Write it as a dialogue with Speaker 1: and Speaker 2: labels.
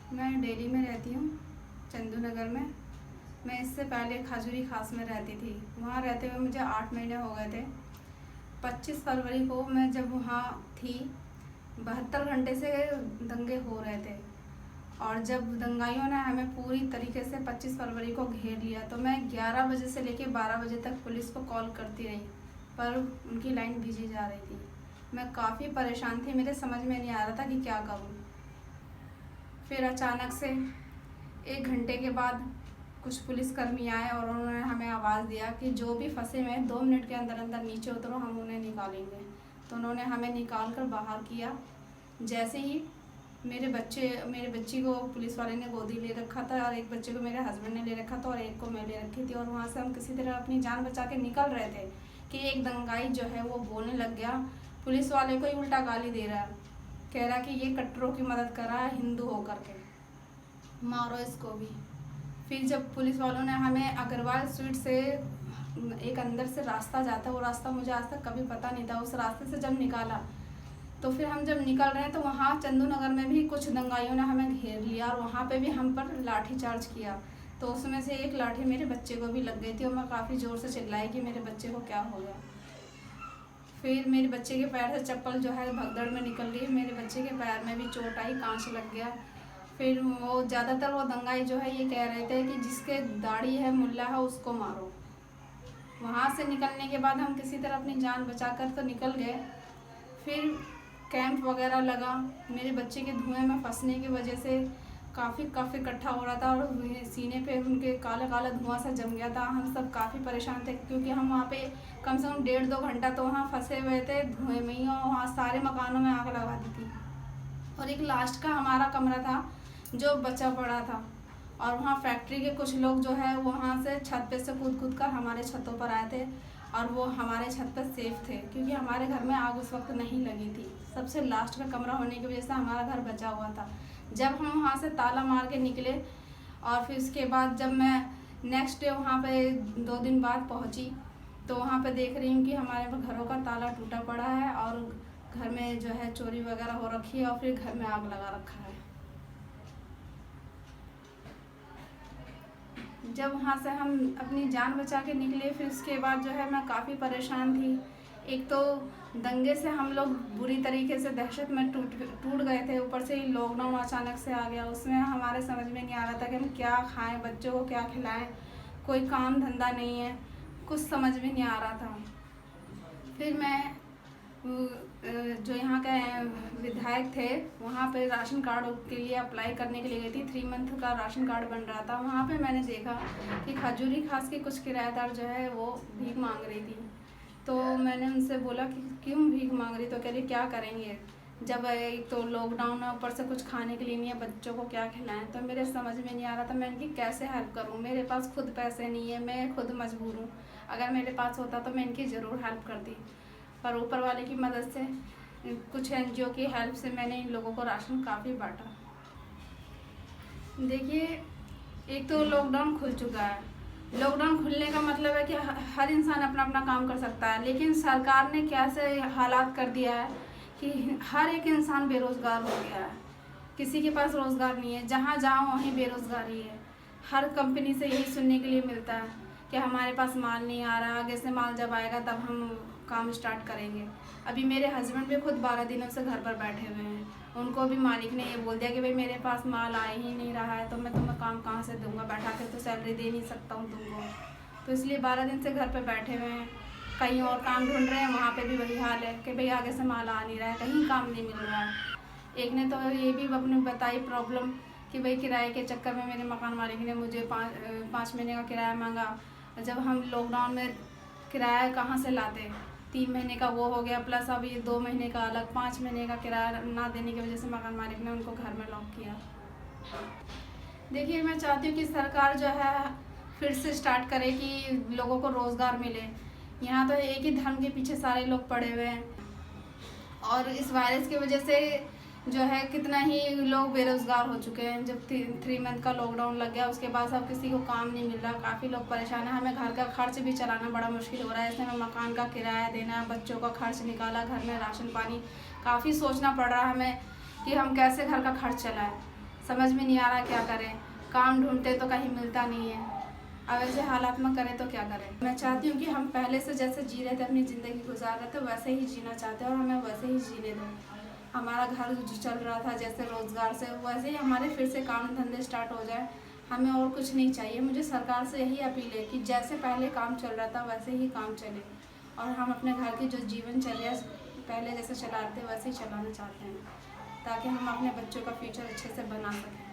Speaker 1: मैं दिल्ली में रहती हूँ, चंदू नगर में। मैं इससे पहले खजूरी खास में रहती थी। वहाँ रहते हुए मुझे 8 महीने हो गए थे। 25 फरवरी को मैं जब वहाँ थी, 72 घंटे से दंगे हो रहे थे। और जब दंगाइयों ने हमें पूरी तरीके से 25 फरवरी को घेर लिया, तो मैं 11 बजे से लेकर 12 बजे तक पुलिस को कॉल करती रही, पर उनकी लाइन बिजी जा रही थी। मैं काफ़ी परेशान थी, मेरे समझ में नहीं आ रहा था कि क्या करूँ। फिर अचानक से 1 घंटे के बाद कुछ पुलिसकर्मी आए और उन्होंने हमें आवाज़ दिया कि जो भी फंसे हुए हैं 2 मिनट के अंदर अंदर नीचे उतरो, हम उन्हें निकालेंगे। तो उन्होंने हमें निकाल कर बाहर किया। जैसे ही मेरे बच्ची को पुलिस वाले ने गोदी ले रखा था, और एक बच्चे को मेरे हस्बैंड ने ले रखा था और एक को मैं ले रखी थी। और वहाँ से हम किसी तरह अपनी जान बचा के निकल रहे थे कि एक दंगाई जो है वो बोलने लग गया, पुलिस वाले को ही उल्टा गाली दे रहा है, कह रहा कि ये कट्टरों की मदद कर रहा है हिंदू होकर के, मारो इसको भी। फिर जब पुलिस वालों ने हमें अग्रवाल स्ट्रीट से एक अंदर से रास्ता जाता है, वो रास्ता मुझे आज तक कभी पता नहीं था, उस रास्ते से जब निकाला, तो फिर हम जब निकल रहे हैं तो वहाँ चंदू नगर में भी कुछ दंगाइयों ने हमें घेर लिया और वहाँ पे भी हम पर लाठी चार्ज किया। तो उसमें से एक लाठी मेरे बच्चे को भी लग गई थी और मैं काफ़ी ज़ोर से चिल्लाई कि मेरे बच्चे को क्या हो गया। फिर मेरे बच्चे के पैर से चप्पल जो है भगदड़ में निकल गई, मेरे बच्चे के पैर में भी चोट आई, कांच लग गया। फिर वो ज़्यादातर वो दंगाई जो है ये कह रहे थे कि जिसके दाढ़ी है मुल्ला है उसको मारो। वहाँ से निकलने के बाद हम किसी तरह अपनी जान बचाकर तो निकल गए। फिर कैंप वगैरह लगा, मेरे बच्चे के धुएं में फंसने की वजह से काफ़ी इकट्ठा हो रहा था और सीने पे उनके काला काला धुआं सा जम गया था। हम सब काफ़ी परेशान थे क्योंकि हम वहाँ पे कम से कम 1.5-2 घंटा तो वहाँ फंसे हुए थे धुएं में ही, और वहाँ सारे मकानों में आग लगा दी थी। और एक लास्ट का हमारा कमरा था जो बचा पड़ा था, और वहाँ फैक्ट्री के कुछ लोग जो है वहाँ से छत पे से कूद कर हमारे छतों पर आए थे, और वो हमारे छत पर सेफ थे क्योंकि हमारे घर में आग उस वक्त नहीं लगी थी। सबसे लास्ट का कमरा होने की वजह से हमारा घर बचा हुआ था। जब हम वहाँ से ताला मार के निकले, और फिर उसके बाद जब मैं नेक्स्ट डे वहाँ पे 2 दिन बाद पहुँची, तो वहाँ पे देख रही हूँ कि हमारे घरों का ताला टूटा पड़ा है और घर में जो है चोरी वगैरह हो रखी है, और फिर घर में आग लगा रखा है। जब वहाँ से हम अपनी जान बचा के निकले, फिर उसके बाद जो है मैं काफ़ी परेशान थी। एक तो दंगे से हम लोग बुरी तरीके से दहशत में टूट गए थे, ऊपर से ही लॉकडाउन अचानक से आ गया। उसमें हमारे समझ में नहीं आ रहा था कि हम क्या खाएं, बच्चों को क्या खिलाएं, कोई काम धंधा नहीं है, कुछ समझ में नहीं आ रहा था। फिर मैं जो यहाँ के विधायक थे वहाँ पे राशन कार्ड के लिए अप्लाई करने के लिए गई थी। 3 मंथ का राशन कार्ड बन रहा था। वहाँ पे मैंने देखा कि खजूरी खास की कुछ किराएदार जो है वो भीख मांग रही थी। तो मैंने उनसे बोला कि क्यों भीख मांग रही, तो कह रही क्या करेंगे, जब एक तो लॉकडाउन है, ऊपर से कुछ खाने के लिए नहीं है, बच्चों को क्या खिलाएं। तो मेरे समझ में नहीं आ रहा था मैं इनकी कैसे हेल्प करूं। मेरे पास खुद पैसे नहीं है, मैं खुद मजबूर हूँ। अगर मेरे पास होता तो मैं इनकी ज़रूर हेल्प करती, पर ऊपर वाले की मदद से, कुछ एनजीओ की हेल्प से मैंने इन लोगों को राशन काफ़ी बांटा। देखिए, एक तो लॉकडाउन खुल चुका है। लॉकडाउन खुलने का मतलब है कि हर इंसान अपना अपना काम कर सकता है, लेकिन सरकार ने कैसे हालात कर दिया है कि हर एक इंसान बेरोज़गार हो गया है। किसी के पास रोज़गार नहीं है, जहाँ जाओ वहीं बेरोज़गारी है। हर कंपनी से यही सुनने के लिए मिलता है कि हमारे पास माल नहीं आ रहा, आगे से माल जब आएगा तब हम काम स्टार्ट करेंगे। अभी मेरे हस्बैंड भी खुद 12 दिनों से घर पर बैठे हुए हैं। उनको भी मालिक ने ये बोल दिया कि भाई मेरे पास माल आ ही नहीं रहा है, तो मैं तुम्हें काम कहाँ से दूंगा, बैठा के तो सैलरी दे नहीं सकता हूँ तुमको। तो इसलिए 12 दिन से घर पर बैठे हुए हैं। कहीं और काम ढूंढ रहे हैं, वहाँ पे भी वही हाल है कि भाई आगे से माल आ नहीं रहा है, कहीं काम नहीं मिल रहा है। एक ने तो ये भी अपने बताई प्रॉब्लम कि भाई किराए के चक्कर में मेरे मकान मालिक ने मुझे 5 महीने का किराया मांगा। जब हम लॉकडाउन में किराया कहाँ से लाते, 3 महीने का वो हो गया, प्लस अब ये 2 महीने का अलग, 5 महीने का किराया ना देने की वजह से मकान मालिक ने उनको घर में लॉक किया। देखिए, मैं चाहती हूँ कि सरकार जो है फिर से स्टार्ट करे कि लोगों को रोज़गार मिले। यहाँ तो एक ही धर्म के पीछे सारे लोग पड़े हुए हैं, और इस वायरस की वजह से जो है कितना ही लोग बेरोज़गार हो चुके हैं। जब 3 मंथ का लॉकडाउन लग गया, उसके बाद सब किसी को काम नहीं मिल रहा, काफ़ी लोग परेशान हैं। हमें घर का खर्च भी चलाना बड़ा मुश्किल हो रहा है। इसमें हमें मकान का किराया देना, बच्चों का खर्च निकाला, घर में राशन पानी, काफ़ी सोचना पड़ रहा है हमें कि हम कैसे घर का खर्च चलाएं। समझ में नहीं आ रहा क्या करें। काम ढूंढते तो कहीं मिलता नहीं है। अब ऐसे हालात में करें तो क्या करें। मैं चाहती हूँ कि हम पहले से जैसे जी रहे थे, अपनी ज़िंदगी गुजार रहे थे, वैसे ही जीना चाहते हैं और हमें वैसे ही जीने दो। हमारा घर जो चल रहा था जैसे रोज़गार से, वैसे ही हमारे फिर से काम धंधे स्टार्ट हो जाए। हमें और कुछ नहीं चाहिए। मुझे सरकार से यही अपील है कि जैसे पहले काम चल रहा था वैसे ही काम चले और हम अपने घर की जो जीवनचर्या पहले जैसे चलाते वैसे ही चलाना चाहते हैं, ताकि हम अपने बच्चों का फ्यूचर अच्छे से बना सकें।